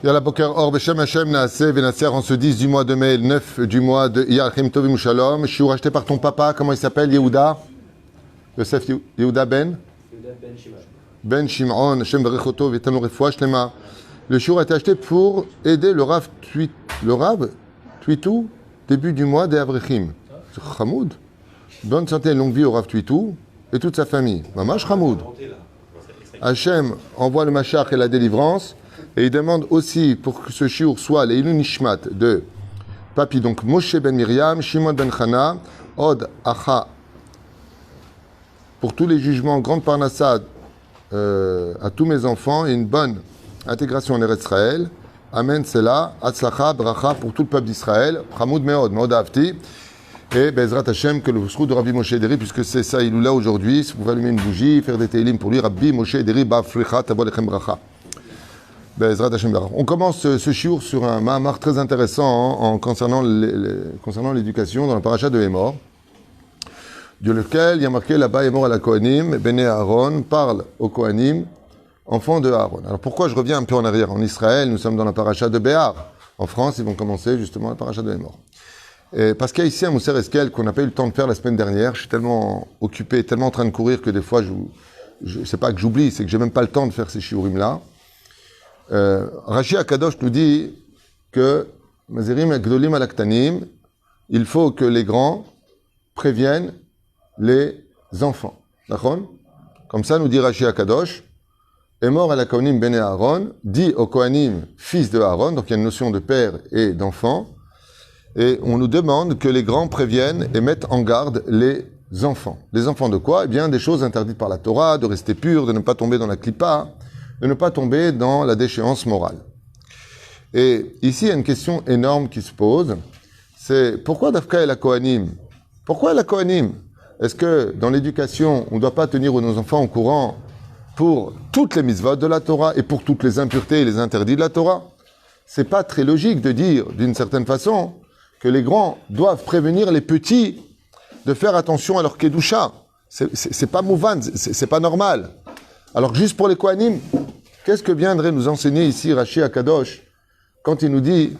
Yalla Boker Or Beshem Hashem Naaseh Venasser en ce 10 du mois de mai, le 9 du mois de Iyar Chim Tovim Shalom. Shiur acheté par ton papa, comment il s'appelle? Yehuda Yosef Yehuda Ben Ben Shimon, Hashem Berechoto V'Etanu Refoua Shlema. Le shiur a été acheté pour aider le Rav Twitou, début du mois des Avrechim. C'est Chamoud. Bonne santé et longue vie au Rav Twitou et toute sa famille. Mamash Chamoud. Hashem envoie le Mashach et la délivrance. Et il demande aussi pour que ce shiur soit les Ilun Nishmat de Papi, donc Moshe ben Miriam, Shimon ben Chana, Od Acha, pour tous les jugements, grande parnassade à tous mes enfants et une bonne intégration en Eretz Israël. Amen, c'est là. Atzlacha, Bracha pour tout le peuple d'Israël. Hamoud Meod, Meod Avti. Et Bezrat Hashem, que le sroud de Rabbi Moshe Ederi, puisque c'est ça, il est là aujourd'hui. Si vous pouvez allumer une bougie, faire des télim pour lui, Rabbi Moshe Ederi, Ba'africha, Tavo Lechem Bracha. On commence ce shiur sur un mahamar très intéressant concernant l'éducation dans la paracha de Hémor, de lequel il y a marqué là-bas Hémor à la Kohanim, Béné Aaron parle aux Kohanim, enfants de Aaron. Alors pourquoi je reviens un peu en arrière? En Israël, nous sommes dans la paracha de Béar. En France, ils vont commencer justement la paracha de Hémor. Parce qu'il y a ici un Mousser Eskel qu'on n'a pas eu le temps de faire la semaine dernière. Je suis tellement occupé, tellement en train de courir que des fois, c'est pas que j'oublie, c'est que j'ai même pas le temps de faire ces shiurim-là. Rashi Akadosh nous dit que Mazerim Gdolim Alaktanim, il faut que les grands préviennent les enfants. D'accord? Comme ça nous dit Rashi Akadosh, Hémor à la Kohanim Béné Aaron, dit au Kohanim fils de Aaron, donc il y a une notion de père et d'enfant, et on nous demande que les grands préviennent et mettent en garde les enfants. Les enfants de quoi? Eh bien des choses interdites par la Torah, de rester pur, de ne pas tomber dans la klippa, de ne pas tomber dans la déchéance morale. Et ici, il y a une question énorme qui se pose, c'est pourquoi Dafka et la Kohanim? Pourquoi la Kohanim? Est-ce que dans l'éducation, on ne doit pas tenir nos enfants au courant pour toutes les mitzvot de la Torah et pour toutes les impuretés et les interdits de la Torah? C'est pas très logique de dire, d'une certaine façon, que les grands doivent prévenir les petits de faire attention à leur kedusha. C'est pas mouvan, c'est pas normal. Alors juste pour les Kohanim, qu'est-ce que viendrait nous enseigner ici Rashi Akadosh quand il nous dit,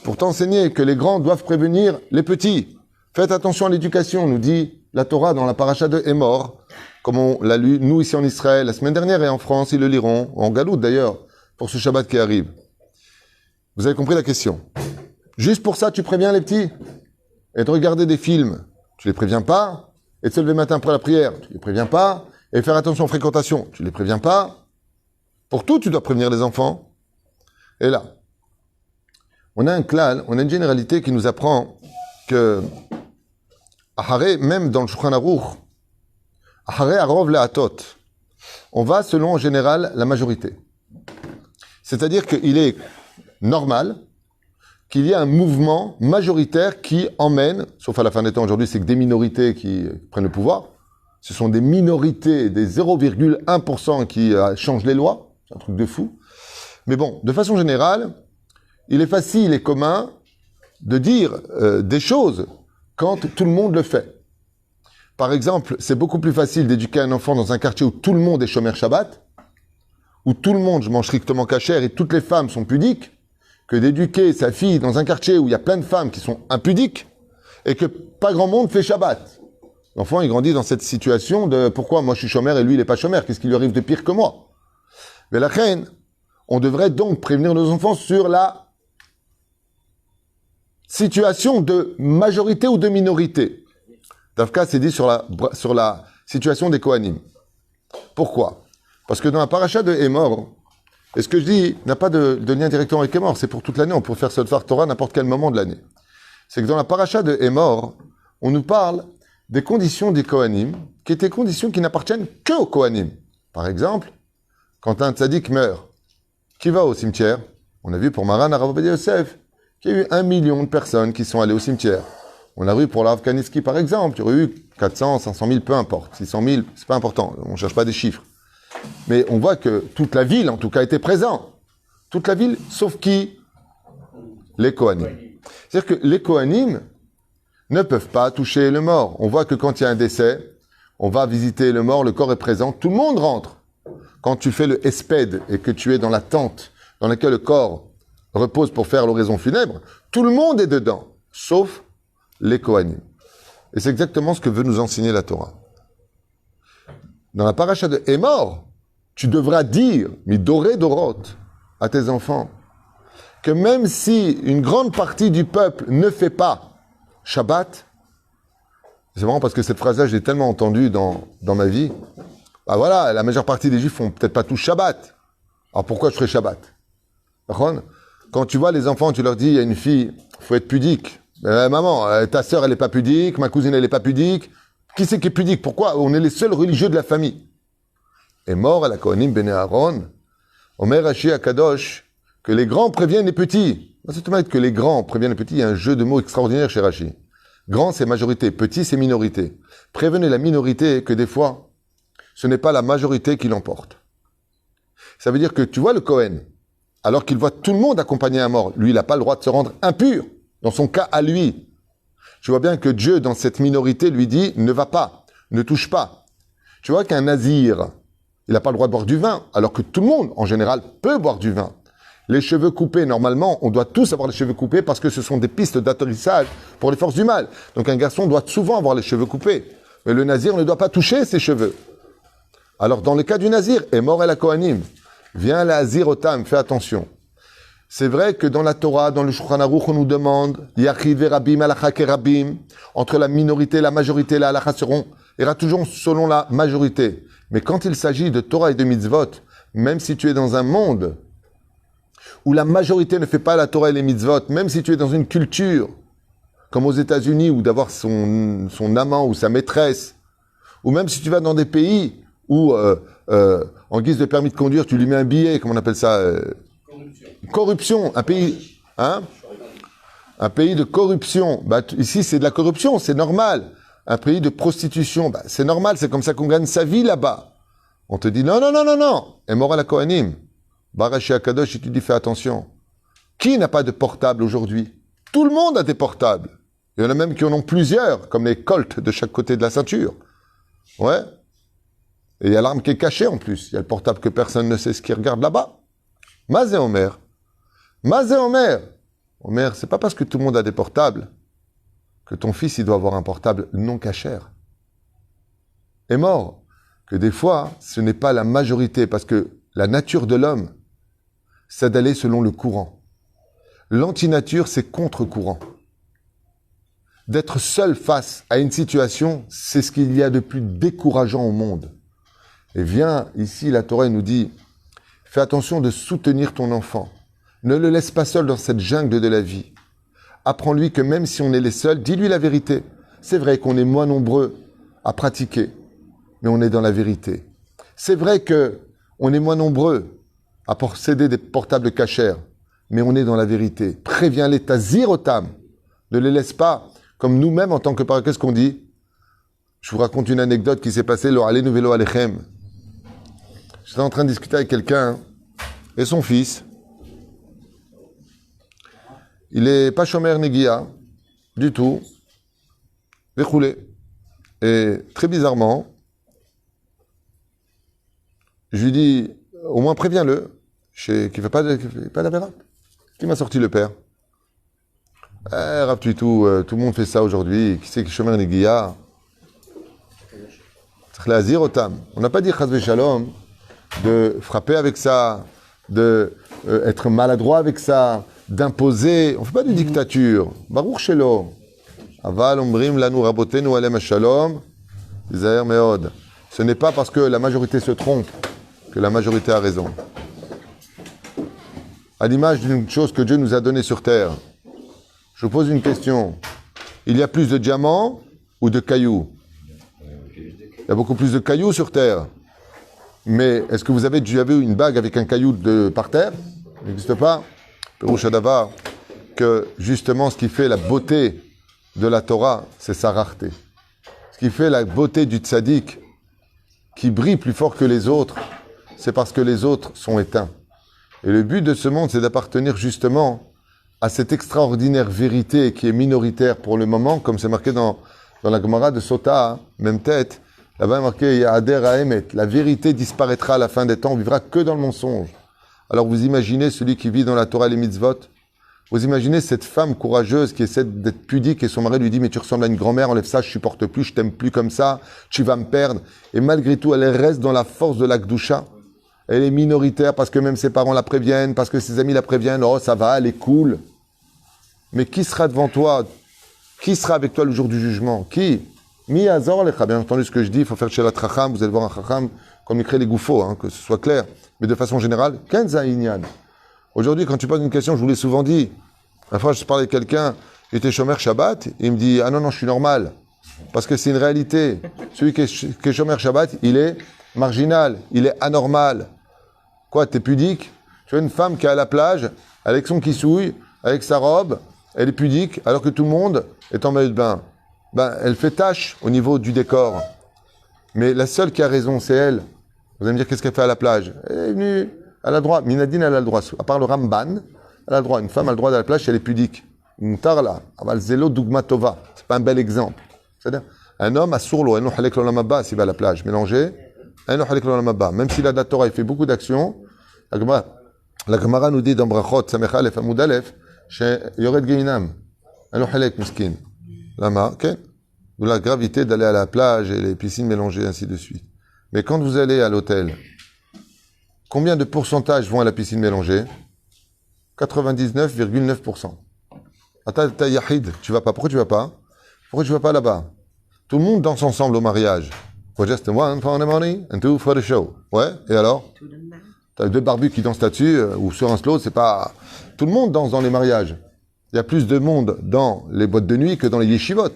pour t'enseigner que les grands doivent prévenir les petits? Faites attention à l'éducation, nous dit la Torah dans la paracha de Hémor, comme on l'a lu, nous ici en Israël, la semaine dernière et en France, ils le liront, en Galoute d'ailleurs, pour ce Shabbat qui arrive. Vous avez compris la question? Juste pour ça, tu préviens les petits? Et de regarder des films, tu les préviens pas? Et de se lever matin pour la prière, tu les préviens pas? Et faire attention aux fréquentations, tu les préviens pas? Pour tout, tu dois prévenir les enfants. Et là, on a un klal, on a une généralité qui nous apprend que Ahare, même dans le Shulchan Aruch, Ahare Arov Le'atot, on va selon en général la majorité. C'est-à-dire qu'il est normal qu'il y ait un mouvement majoritaire qui emmène, sauf à la fin des temps aujourd'hui, c'est que des minorités qui prennent le pouvoir. Ce sont des minorités, des 0,1% qui changent les lois. C'est un truc de fou. Mais bon, de façon générale, il est facile et commun de dire des choses quand tout le monde le fait. Par exemple, c'est beaucoup plus facile d'éduquer un enfant dans un quartier où tout le monde est shomer Shabbat, où tout le monde mange strictement kasher et toutes les femmes sont pudiques, que d'éduquer sa fille dans un quartier où il y a plein de femmes qui sont impudiques et que pas grand monde fait Shabbat. L'enfant, il grandit dans cette situation de pourquoi moi je suis chômeur et lui il est pas chômeur, qu'est-ce qui lui arrive de pire que moi? Mais la reine, on devrait donc prévenir nos enfants sur la situation de majorité ou de minorité. Dafka s'est dit sur la situation des Kohanim. Pourquoi? Parce que dans la paracha de Hémor, et ce que je dis n'a pas de lien directement avec Hémor, c'est pour toute l'année, on peut faire Sodfar Torah à n'importe quel moment de l'année. C'est que dans la paracha de Hémor, on nous parle des conditions des Kohanim, qui étaient conditions qui n'appartiennent que aux Kohanim. Par exemple, quand un tzaddik meurt, qui va au cimetière? On a vu pour Maran Arav Ovadia Yosef, qu'il y a eu 1 million de personnes qui sont allées au cimetière. On a vu pour l'Arav Kanievski, par exemple, il y aurait eu 400, 500 000, peu importe. 600 000, c'est pas important, on ne cherche pas des chiffres. Mais on voit que toute la ville, en tout cas, était présente. Toute la ville, sauf qui? Les Kohanim. C'est-à-dire que les Kohanim ne peuvent pas toucher le mort. On voit que quand il y a un décès, on va visiter le mort, le corps est présent, tout le monde rentre. Quand tu fais le hesped et que tu es dans la tente dans laquelle le corps repose pour faire l'oraison funèbre, tout le monde est dedans, sauf les Kohanim. Et c'est exactement ce que veut nous enseigner la Torah. Dans la paracha de Émor, tu devras dire, midoré dorot, à tes enfants, que même si une grande partie du peuple ne fait pas Shabbat, c'est marrant parce que cette phrase-là, je l'ai tellement entendue dans ma vie. Bah voilà, la majeure partie des Juifs font peut-être pas tous Shabbat. Alors pourquoi je ferais Shabbat? Quand tu vois les enfants, tu leur dis, il y a une fille, il faut être pudique. Maman, ta sœur, elle n'est pas pudique, ma cousine, elle n'est pas pudique. Qui c'est qui est pudique? Pourquoi? On est les seuls religieux de la famille. Et mort à la Kohanim Bene Aaron, Omer Rashi Akadosh, que les grands préviennent les petits. C'est tout que les grands préviennent les petits. Il y a un jeu de mots extraordinaire chez Rashi. Grand, c'est majorité. Petit, c'est minorité. Prévenez la minorité que des fois, ce n'est pas la majorité qui l'emporte. Ça veut dire que tu vois le Kohen, alors qu'il voit tout le monde accompagner un mort. Lui, il n'a pas le droit de se rendre impur, dans son cas à lui. Tu vois bien que Dieu, dans cette minorité, lui dit, ne va pas, ne touche pas. Tu vois qu'un nazir, il n'a pas le droit de boire du vin, alors que tout le monde, en général, peut boire du vin. Les cheveux coupés, normalement, on doit tous avoir les cheveux coupés parce que ce sont des pistes d'atterrissage pour les forces du mal. Donc un garçon doit souvent avoir les cheveux coupés. Mais le nazir ne doit pas toucher ses cheveux. Alors dans le cas du nazir, et mort et la Kohanim, viens la Azirotam, fais attention. C'est vrai que dans la Torah, dans le Shulchan Aruch, on nous demande Yachiv et Rabim, Halacha ke Rabim, entre la minorité et la majorité, la Halacha ira toujours selon la majorité. Mais quand il s'agit de Torah et de mitzvot, même si tu es dans un monde où la majorité ne fait pas la Torah et les mitzvot, même si tu es dans une culture, comme aux États-Unis, où d'avoir son amant ou sa maîtresse, ou même si tu vas dans des pays où, en guise de permis de conduire, tu lui mets un billet, comment on appelle ça Corruption. Un pays, hein un pays de corruption. Bah, ici, c'est de la corruption, c'est normal. Un pays de prostitution, bah, c'est normal, c'est comme ça qu'on gagne sa vie là-bas. On te dit non, non, non, non, non. Et mort à la Kohanim. Barashi Akadosh, il te dit fais attention. Qui n'a pas de portable aujourd'hui? Tout le monde a des portables. Il y en a même qui en ont plusieurs, comme les colts de chaque côté de la ceinture. Ouais. Et il y a l'arme qui est cachée en plus. Il y a le portable que personne ne sait ce qu'il regarde là-bas. Mazé Omer. Mazé Omer. Omer, c'est pas parce que tout le monde a des portables que ton fils, il doit avoir un portable non cachère. Est mort. Que des fois, ce n'est pas la majorité, parce que la nature de l'homme, c'est d'aller selon le courant. L'antinature, c'est contre-courant. D'être seul face à une situation, c'est ce qu'il y a de plus décourageant au monde. Et viens, ici, la Torah nous dit, fais attention de soutenir ton enfant. Ne le laisse pas seul dans cette jungle de la vie. Apprends-lui que même si on est les seuls, dis-lui la vérité. C'est vrai qu'on est moins nombreux à pratiquer, mais on est dans la vérité. C'est vrai que on est moins nombreux à posséder des portables cachers, mais on est dans la vérité. Préviens-les, tazirotam. Ne les laisse pas, comme nous-mêmes en tant que parents. Qu'est-ce qu'on dit? Je vous raconte une anecdote qui s'est passée, lo alenu velo alechem. J'étais en train de discuter avec quelqu'un, et son fils, il est pas shomer negia, du tout, déroulé. Et très bizarrement, je lui dis, au moins préviens-le, qui ne fait pas d'Avera. Qui m'a sorti le père? Rav tout le monde fait ça aujourd'hui. Qui c'est qui shomer negia? On n'a pas dit chas v'shalom de frapper avec ça, de être maladroit avec ça, d'imposer. On ne fait pas de dictature. Baruch shelo. Aval omrim lanu rabotenu alem shalom. Zaher meod. Ce n'est pas parce que la majorité se trompe que la majorité a raison. À l'image d'une chose que Dieu nous a donnée sur terre, je vous pose une question. Il y a plus de diamants ou de cailloux? Il y a beaucoup plus de cailloux sur terre. Mais est-ce que vous avez déjà vu une bague avec un caillou par terre? Il n'existe pas. Pérouche Adavar, que justement ce qui fait la beauté de la Torah, c'est sa rareté. Ce qui fait la beauté du tzaddik, qui brille plus fort que les autres, c'est parce que les autres sont éteints. Et le but de ce monde, c'est d'appartenir justement à cette extraordinaire vérité qui est minoritaire pour le moment, comme c'est marqué dans la Gemara de Sota, même tête. Là-bas, il est marqué Ya'ader ha'emet. La vérité disparaîtra à la fin des temps, on vivra que dans le mensonge. Alors vous imaginez celui qui vit dans la Torah et les mitzvot? Vous imaginez cette femme courageuse qui essaie d'être pudique et son mari lui dit « Mais tu ressembles à une grand-mère, enlève ça, je supporte plus, je t'aime plus comme ça, tu vas me perdre. » Et malgré tout, elle reste dans la force de la Kedusha. Elle est minoritaire parce que même ses parents la préviennent, parce que ses amis la préviennent. Oh, ça va, elle est cool. Mais qui sera devant toi? Qui sera avec toi le jour du jugement? Qui? Mi Azor Lecha. Bien entendu, ce que je dis, il faut faire chez la Tracham. Vous allez voir un Chacham comme il crée les gouffos, hein, que ce soit clair. Mais de façon générale, Kenza Inyan. Aujourd'hui, quand tu poses une question, je vous l'ai souvent dit. La fois, je parlais avec quelqu'un, il était chômeur Shabbat, et il me dit « Ah non, non, je suis normal. » Parce que c'est une réalité. Celui qui est chômeur Shabbat, il est marginal, il est anormal. Quoi, t'es pudique? Tu vois une femme qui est à la plage, avec son kissouille, avec sa robe, elle est pudique, alors que tout le monde est en maillot de bain. Ben, elle fait tâche au niveau du décor. Mais la seule qui a raison, c'est elle. Vous allez me dire, qu'est-ce qu'elle fait à la plage? Elle est venue, elle a le droit. Minadine, elle a le droit. À part le Ramban, elle a le droit. Une femme a le droit d'aller à la plage si elle est pudique. Une tarla, aval zélo dugmatova. C'est pas un bel exemple. C'est-à-dire, un homme a sourlo, s'il va à la plage, mélangé, même s'il a de la Torah, il fait beaucoup d'actions. La Gemara nous dit dans Brachot, Samech Aleph, Amoud Aleph, chez Yored Geinam, un halek miskin. Lama, ok? D'où la gravité d'aller à la plage et les piscines mélangées, ainsi de suite. Mais quand vous allez à l'hôtel, combien de pourcentage vont à la piscine mélangée? 99,9%. T'as Yahid, tu vas pas. Pourquoi tu vas pas? Pourquoi tu vas pas là-bas? Tout le monde danse ensemble au mariage. Just one for the money and two for the show. Ouais, et alors? T'as deux barbus qui dansent là-dessus, ou sur un slow, c'est pas... Tout le monde danse dans les mariages. Il y a plus de monde dans les boîtes de nuit que dans les yeshivot.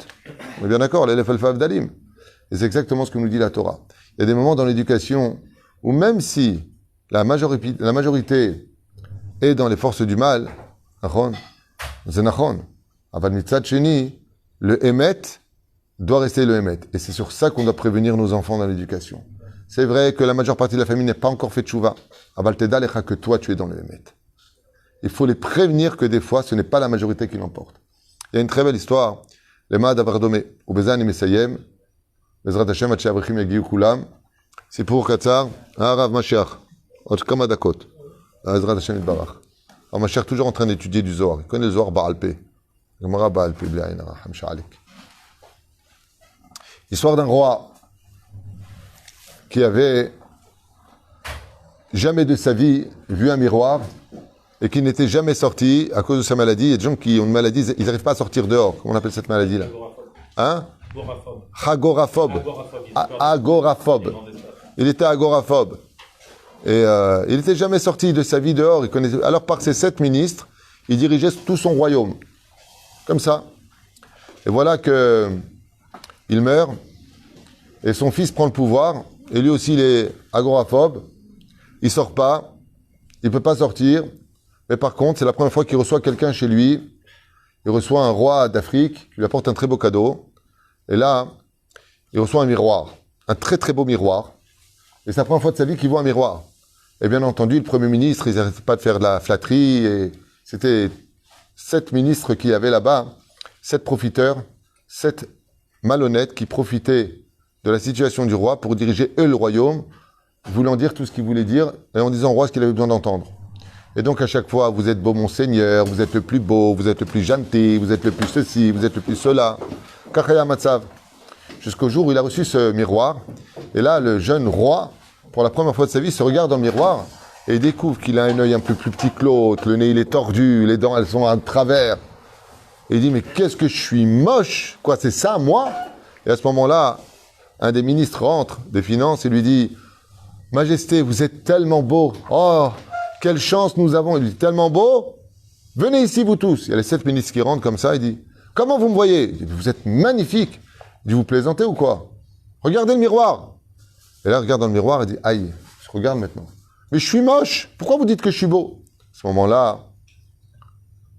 On est bien d'accord, l'élève al-Fav d'Alim. Et c'est exactement ce que nous dit la Torah. Il y a des moments dans l'éducation où même si la majorité est dans les forces du mal, c'est nachon. Aval mitzad sheni, le émet doit rester le émet. Et c'est sur ça qu'on doit prévenir nos enfants dans l'éducation. C'est vrai que la majeure partie de la famille n'est pas encore fait tchouva. Aval teda lecha, que toi tu es dans le émet. Il faut les prévenir que des fois ce n'est pas la majorité qui l'emporte. Il y a une très belle histoire. Les Maad Avardome, ou Bezan et Mesayem, Bezrat Hashem, Atche Avrechim Yagiyu Kulam, c'est pour Katzar, Arav Mashiach, Ot Kama Dakot, Bezrat Hashem Itbarach. Alors Mashiach toujours en train d'étudier du Zohar. Il connaît le Zohar Baal Peh. Gemara Baal Peh, Bli Ayin Aracham Sha'alik. Histoire d'un roi qui avait jamais de sa vie vu un miroir et qui n'était jamais sorti à cause de sa maladie. Il y a des gens qui ont une maladie, ils n'arrivent pas à sortir dehors. Comment on appelle cette maladie-là? Hein? Agoraphobe. Agoraphobe. Il était agoraphobe. Et il n'était jamais sorti de sa vie dehors. Il connaissait... Alors par ses 7 ministres, il dirigeait tout son royaume. Comme ça. Et voilà que il meurt. Et son fils prend le pouvoir. Et lui aussi, il est agoraphobe. Il ne sort pas. Il ne peut pas sortir. Mais par contre, c'est la première fois qu'il reçoit quelqu'un chez lui. Il reçoit un roi d'Afrique qui lui apporte un très beau cadeau. Et là, il reçoit un miroir. Un très très beau miroir. Et c'est la première fois de sa vie qu'il voit un miroir. Et bien entendu, le Premier ministre, ils n'arrêtaient pas de faire de la flatterie. Et c'était 7 ministres qu'il y avait là-bas. 7 profiteurs, 7 malhonnêtes qui profitaient de la situation du roi pour diriger eux le royaume, voulant dire tout ce qu'il voulait dire et en disant au roi ce qu'il avait besoin d'entendre. Et donc à chaque fois, vous êtes beau monseigneur, vous êtes le plus beau, vous êtes le plus gentil, vous êtes le plus ceci, vous êtes le plus cela. Kachaya Matzav. Jusqu'au jour où il a reçu ce miroir. Et là, le jeune roi, pour la première fois de sa vie, se regarde dans le miroir et il découvre qu'il a un œil un peu plus petit que l'autre, le nez il est tordu, les dents elles sont à travers. Et il dit, mais qu'est-ce que je suis moche? Quoi, c'est ça, moi? Et à ce moment-là, un des ministres rentre des finances et lui dit, Majesté, vous êtes tellement beau. Oh, quelle chance nous avons. Il dit, tellement beau. Venez ici, vous tous. Il y a les 7 ministres qui rentrent comme ça. Il dit, comment vous me voyez? Il dit, vous êtes magnifique. Il dit, vous plaisantez ou quoi? Regardez le miroir. Et là, il regarde dans le miroir et dit, aïe, je regarde maintenant. Mais je suis moche. Pourquoi vous dites que je suis beau? À ce moment-là,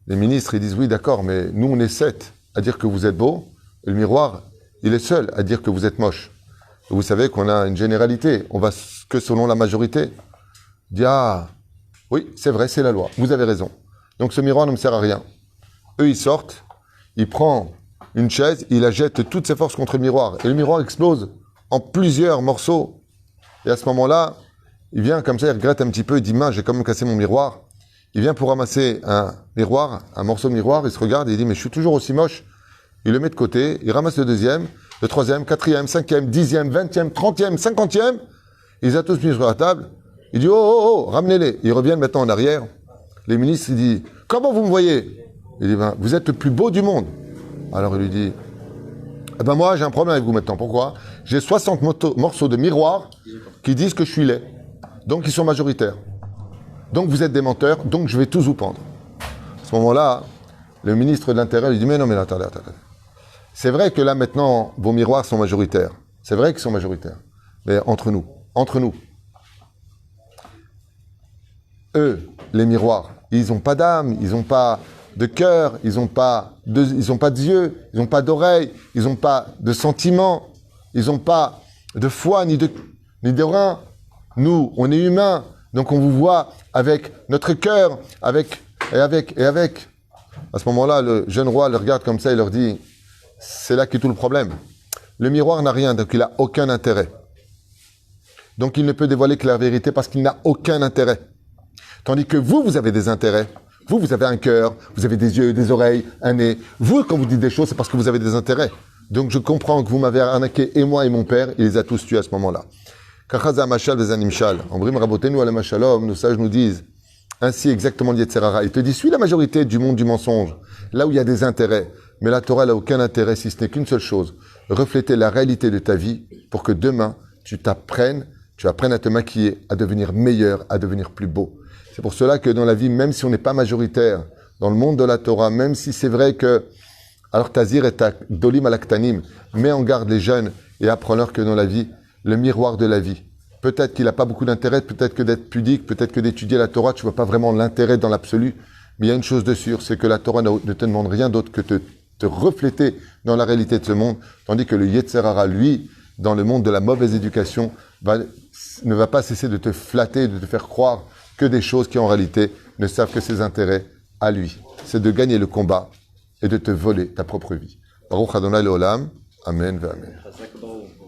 les ministres, ils disent, oui, d'accord, mais nous, on est 7 à dire que vous êtes beau. Et le miroir, il est seul à dire que vous êtes moche. Et vous savez qu'on a une généralité. On va que selon la majorité. Il dit, ah, oui, c'est vrai, c'est la loi. Vous avez raison. Donc ce miroir ne me sert à rien. Eux, ils sortent. Il prend une chaise, il la jette toutes ses forces contre le miroir. Et le miroir explose en plusieurs morceaux. Et à ce moment-là, il vient comme ça, il regrette un petit peu, il dit, mince, j'ai quand même cassé mon miroir. Il vient pour ramasser un miroir, un morceau de miroir, il se regarde et il dit, mais je suis toujours aussi moche. Il le met de côté, il ramasse le deuxième, le troisième, quatrième, cinquième, dixième, vingtième, trentième, cinquantième. Ils les a tous mis sur la table. Il dit, oh, ramenez-les. Ils reviennent maintenant en arrière. Les ministres, il dit, comment vous me voyez? Il dit, ben, vous êtes le plus beau du monde. Alors il lui dit, eh ben moi j'ai un problème avec vous maintenant. Pourquoi? J'ai 60 morceaux de miroir qui disent que je suis laid. Donc ils sont majoritaires. Donc vous êtes des menteurs, donc je vais tous vous pendre. À ce moment-là, le ministre de l'Intérieur lui dit, mais non, mais attendez. C'est vrai que là maintenant, vos miroirs sont majoritaires. C'est vrai qu'ils sont majoritaires. Mais entre nous, eux, les miroirs, ils n'ont pas d'âme, ils n'ont pas de cœur, ils n'ont pas d'yeux, ils n'ont pas d'oreilles, ils n'ont pas de sentiments, ils n'ont pas de foie ni de reins. Nous, on est humains, donc on vous voit avec notre cœur, avec. À ce moment-là, le jeune roi le regarde comme ça et leur dit, c'est là qu'est tout le problème. Le miroir n'a rien, donc il n'a aucun intérêt. Donc il ne peut dévoiler que la vérité parce qu'il n'a aucun intérêt. Tandis que vous avez des intérêts. Vous avez un cœur, vous avez des yeux, des oreilles, un nez. Vous, quand vous dites des choses, c'est parce que vous avez des intérêts. Donc je comprends que vous m'avez arnaqué, et moi et mon père, il les a tous tués à ce moment-là. Kachaza mashal vezanimshal. En brim rabotenu ala mashalom, nos sages nous disent, ainsi exactement dit Yetzerara. Il te dit, suis la majorité du monde du mensonge, là où il y a des intérêts. Mais la Torah n'a aucun intérêt si ce n'est qu'une seule chose, refléter la réalité de ta vie pour que demain, tu apprennes à te maquiller, à devenir meilleur, à devenir plus beau. C'est pour cela que dans la vie, même si on n'est pas majoritaire, dans le monde de la Torah, même si c'est vrai que, alors Tazir et Dolim alaktanim, mets en garde les jeunes et apprends-leur que dans la vie, le miroir de la vie, peut-être qu'il n'a pas beaucoup d'intérêt, peut-être que d'être pudique, peut-être que d'étudier la Torah, tu ne vois pas vraiment l'intérêt dans l'absolu, mais il y a une chose de sûre, c'est que la Torah ne te demande rien d'autre que te refléter dans la réalité de ce monde, tandis que le Yetzerara, lui, dans le monde de la mauvaise éducation, ne va pas cesser de te flatter, de te faire croire que des choses qui en réalité ne servent que ses intérêts à lui. C'est de gagner le combat et de te voler ta propre vie. Baruch Adonai Leolam. Amen. Amen.